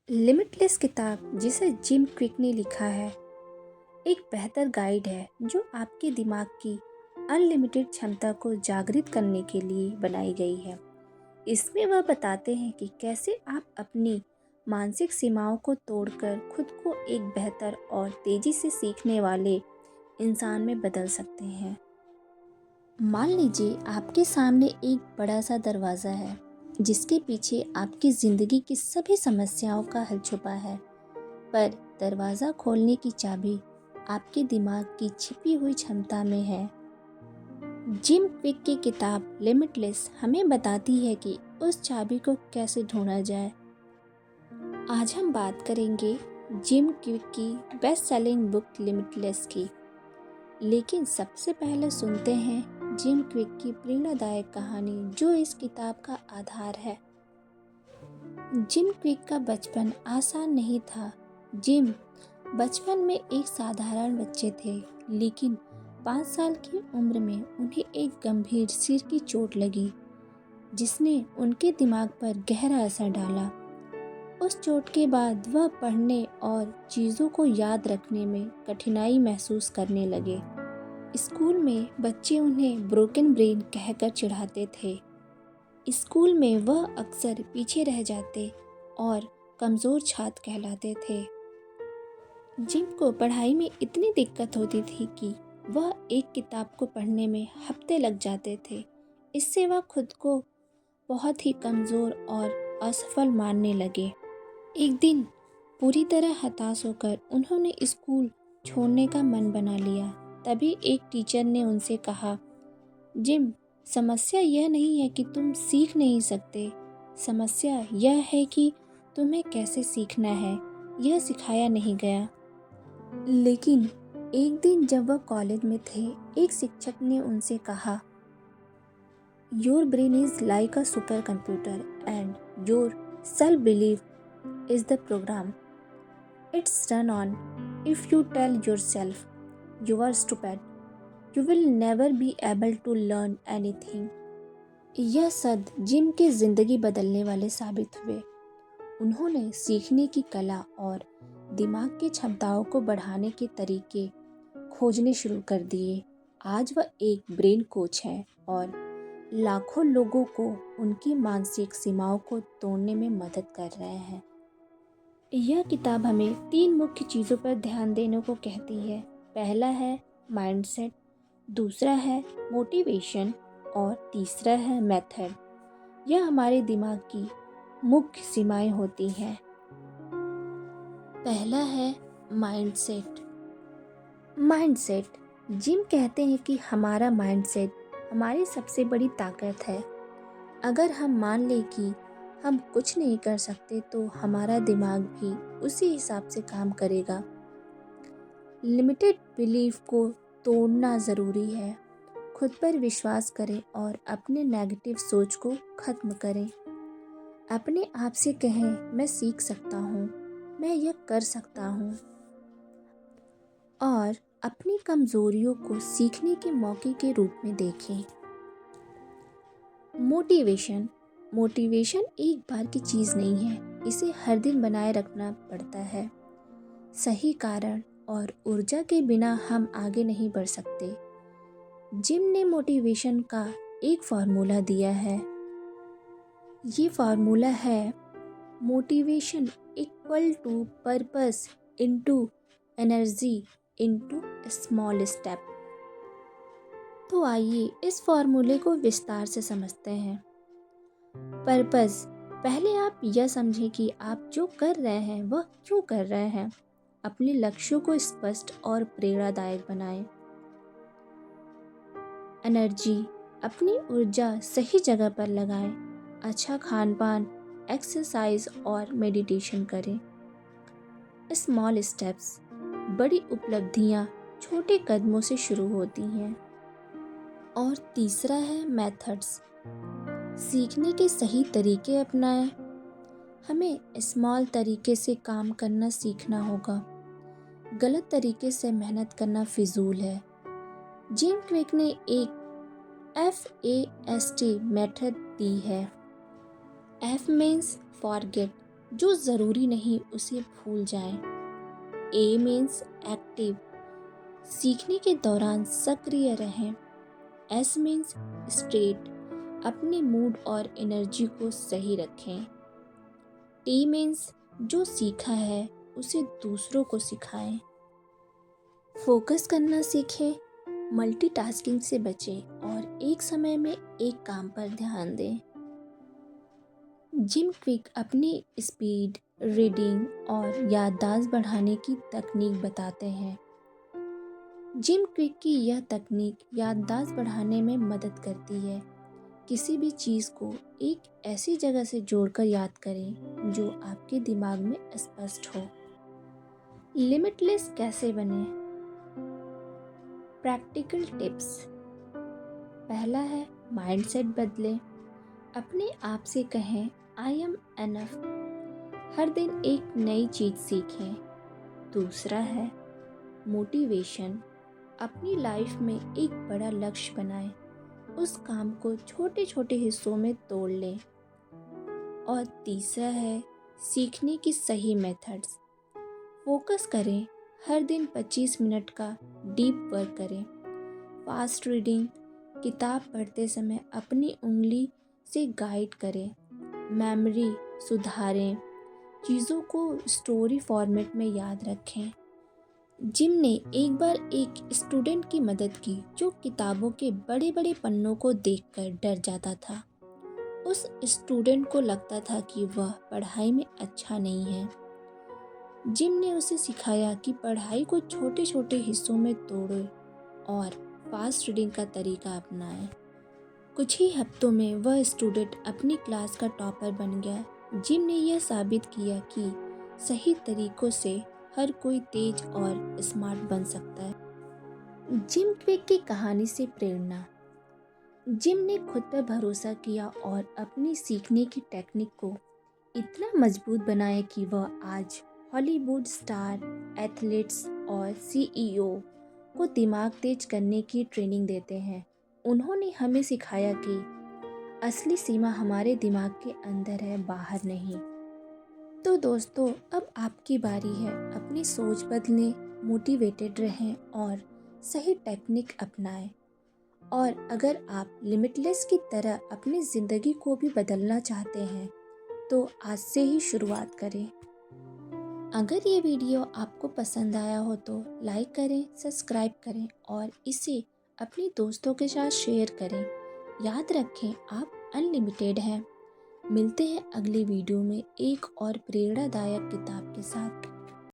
Limitless किताब जिसे gym quick ने लिखा है एक बेहतर गाइड है जो आपके दिमाग की अनलिमिटेड क्षमता को जागृत करने के लिए बनाई गई है। इसमें वह बताते हैं कि कैसे आप अपनी मानसिक सीमाओं को तोड़कर खुद को एक बेहतर और तेजी से सीखने वाले इंसान में बदल सकते हैं। मान लीजिए आपके सामने एक बड़ा सा दरवाज़ा है जिसके पीछे आपकी ज़िंदगी की सभी समस्याओं का हल छुपा है, पर दरवाज़ा खोलने की चाबी आपके दिमाग की छिपी हुई क्षमता में है। जिम क्विक की किताब लिमिटलेस हमें बताती है कि उस चाबी को कैसे ढूंढा जाए। आज हम बात करेंगे जिम क्विक की बेस्ट सेलिंग बुक लिमिटलेस की, लेकिन सबसे पहले सुनते हैं जिम क्विक की प्रेरणादायक कहानी जो इस किताब का आधार है। जिम क्विक का बचपन आसान नहीं था। जिम बचपन में एक साधारण बच्चे थे, लेकिन 5 साल की उम्र में उन्हें एक गंभीर सिर की चोट लगी जिसने उनके दिमाग पर गहरा असर डाला। उस चोट के बाद वह पढ़ने और चीज़ों को याद रखने में कठिनाई महसूस करने लगे। स्कूल में बच्चे उन्हें ब्रोकन ब्रेन कहकर चिढ़ाते थे। स्कूल में वह अक्सर पीछे रह जाते और कमज़ोर छात्र कहलाते थे। जिम को पढ़ाई में इतनी दिक्कत होती थी कि वह एक किताब को पढ़ने में हफ्ते लग जाते थे। इससे वह खुद को बहुत ही कमज़ोर और असफल मानने लगे। एक दिन पूरी तरह हताश होकर उन्होंने स्कूल छोड़ने का मन बना लिया। तभी एक टीचर ने उनसे कहा, जिम, समस्या यह नहीं है कि तुम सीख नहीं सकते, समस्या यह है कि तुम्हें कैसे सीखना है, यह सिखाया नहीं गया। लेकिन एक दिन जब वह कॉलेज में थे, एक शिक्षक ने उनसे कहा, your brain is like a super computer and your self believe is the program it's run on. If you tell your self you are stupid, you will never be able to learn anything. यह शब्द gym की जिंदगी बदलने वाले साबित हुए। उन्होंने सीखने की कला और दिमाग की क्षमताओं को बढ़ाने के तरीके खोजने शुरू कर दिए। आज वह एक ब्रेन कोच है और लाखों लोगों को उनकी मानसिक सीमाओं को तोड़ने में मदद कर रहे हैं। यह किताब हमें 3 मुख्य चीज़ों पर ध्यान देने को कहती है। पहला है माइंडसेट, दूसरा है मोटिवेशन और तीसरा है मेथड। यह हमारे दिमाग की मुख्य सीमाएं होती हैं। पहला है माइंडसेट। माइंडसेट, जिम कहते हैं कि हमारा माइंडसेट हमारी सबसे बड़ी ताकत है। अगर हम मान लें कि हम कुछ नहीं कर सकते तो हमारा दिमाग भी उसी हिसाब से काम करेगा। लिमिटेड बिलीफ को तोड़ना ज़रूरी है। खुद पर विश्वास करें और अपने नेगेटिव सोच को ख़त्म करें। अपने आप से कहें, मैं सीख सकता हूँ, मैं यह कर सकता हूँ। और अपनी कमज़ोरियों को सीखने के मौके के रूप में देखें। मोटिवेशन, मोटिवेशन एक बार की चीज़ नहीं है, इसे हर दिन बनाए रखना पड़ता है। सही कारण और ऊर्जा के बिना हम आगे नहीं बढ़ सकते। जिम ने मोटिवेशन का एक फार्मूला दिया है। ये फार्मूला है motivation equal to purpose into energy into small step. तो आइए इस फार्मूले को विस्तार से समझते हैं। पर्पस, पहले आप यह समझें कि आप जो कर रहे हैं वह क्यों कर रहे हैं। अपने लक्ष्यों को स्पष्ट और प्रेरणादायक बनाएं। एनर्जी, अपनी ऊर्जा सही जगह पर लगाएं। अच्छा खान पान, एक्सरसाइज और मेडिटेशन करें। स्मॉल स्टेप्स, बड़ी उपलब्धियां छोटे कदमों से शुरू होती हैं। और तीसरा है मेथड्स, सीखने के सही तरीके अपनाएं। हमें स्मॉल तरीके से काम करना सीखना होगा। गलत तरीके से मेहनत करना फिजूल है। जिम क्विक ने एक FAST मेथड दी है। F मीन्स फॉरगेट, जो ज़रूरी नहीं उसे भूल जाएं। ए मीन्स एक्टिव, सीखने के दौरान सक्रिय रहें। एस मीन्स स्ट्रेट, अपने मूड और एनर्जी को सही रखें। टी मीन्स जो सीखा है उसे दूसरों को सिखाएं। फोकस करना सीखें, मल्टीटास्किंग से बचें और एक समय में एक काम पर ध्यान दें। जिम क्विक अपनी स्पीड, रीडिंग और याददाश्त बढ़ाने की तकनीक बताते हैं। जिम क्विक की यह तकनीक याददाश्त बढ़ाने में मदद करती है। किसी भी चीज़ को एक ऐसी जगह से जोड़कर याद करें जो आपके दिमाग में स्पष्ट हो। लिमिटलेस कैसे बने? Practical tips. पहला है माइंडसेट बदलें। अपने आप से कहें आई एम एनफ। हर दिन एक नई चीज़ सीखें। दूसरा है मोटिवेशन। अपनी लाइफ में एक बड़ा लक्ष्य बनाएं। उस काम को छोटे छोटे हिस्सों में तोड़ लें। और तीसरा है सीखने की सही मेथड्स। फोकस करें, हर दिन 25 मिनट का डीप वर्क करें। फास्ट रीडिंग, किताब पढ़ते समय अपनी उंगली से गाइड करें। मेमोरी सुधारें, चीज़ों को स्टोरी फॉर्मेट में याद रखें। जिम ने एक बार एक स्टूडेंट की मदद की जो किताबों के बड़े बड़े पन्नों को देखकर डर जाता था। उस स्टूडेंट को लगता था कि वह पढ़ाई में अच्छा नहीं है। जिम ने उसे सिखाया कि पढ़ाई को छोटे छोटे हिस्सों में तोड़ो और फास्ट रीडिंग का तरीका अपनाएं। कुछ ही हफ्तों में वह स्टूडेंट अपनी क्लास का टॉपर बन गया। जिम ने यह साबित किया कि सही तरीकों से हर कोई तेज और स्मार्ट बन सकता है। जिम क्विक की कहानी से प्रेरणा। जिम ने खुद पर भरोसा किया और अपनी सीखने की टेक्निक को इतना मजबूत बनाया कि वह आज हॉलीवुड स्टार, एथलीट्स और सीईओ को दिमाग तेज करने की ट्रेनिंग देते हैं। उन्होंने हमें सिखाया कि असली सीमा हमारे दिमाग के अंदर है, बाहर नहीं। तो दोस्तों, अब आपकी बारी है। अपनी सोच बदलें, मोटिवेटेड रहें और सही टेक्निक अपनाएं। और अगर आप लिमिटलेस की तरह अपनी ज़िंदगी को भी बदलना चाहते हैं तो आज से ही शुरुआत करें। अगर ये वीडियो आपको पसंद आया हो तो लाइक करें, सब्सक्राइब करें और इसे अपने दोस्तों के साथ शेयर करें। याद रखें, आप अनलिमिटेड हैं। मिलते हैं अगली वीडियो में एक और प्रेरणादायक किताब के साथ।